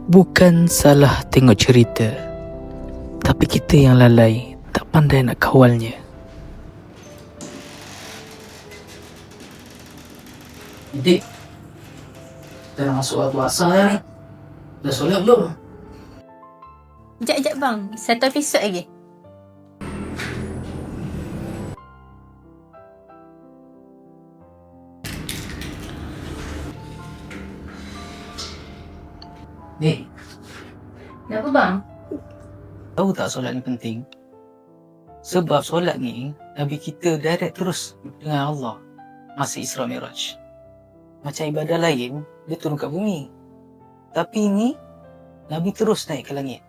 Bukan salah tengok cerita, tapi kita yang lalai tak pandai nak kawalnya. Adik, kita nak masuk waktu asar ni. Dah solat belum? Sekejap bang, satu episod lagi. Dik, Kenapa bang? tahu tak solat ni penting? Sebab solat ni, Nabi kita direct terus dengan Allah masa Isra Mi'raj. Macam ibadah lain, dia turun kat bumi. Tapi ni, Nabi terus naik ke langit.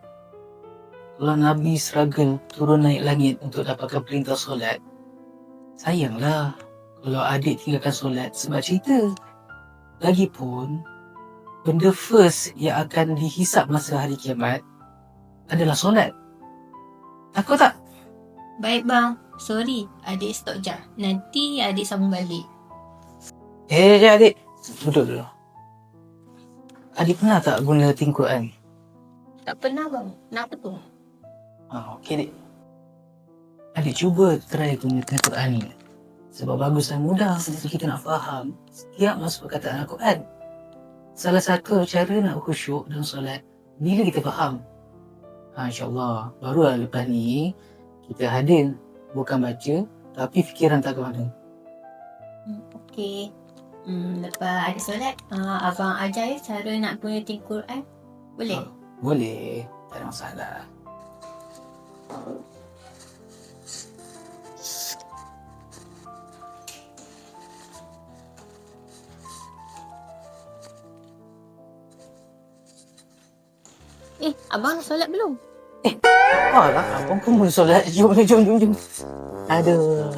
Kalau Nabi struggle turun naik langit untuk dapatkan perintah solat, sayanglah kalau adik tinggalkan solat sebab cerita. Lagipun, benda first yang akan dihisap masa hari kiamat adalah solat. Takut tak? Baik bang, sorry adik stop je. Nanti adik sambung balik. Adik. Duduk dulu. Adik pernah tak guna tin Quran? Tak pernah bang, kenapa tu? Okey dik. Adik cuba try guna tin Quran ni. Sebab bagus dan mudah untuk kita nak faham setiap masuk perkataan Al-Quran. Salah satu cara nak khusyuk dalam solat bila kita faham. InsyaAllah barulah lepas ni kita hadir, bukan baca tapi fikiran tak ke mana. Okey. Lepas adik solat, abang ajar cara nak guna tin Quran. Boleh? Boleh, tak ada masalah. Abang solat belum? Alah, abang pun boleh solat. Jom. Aduh.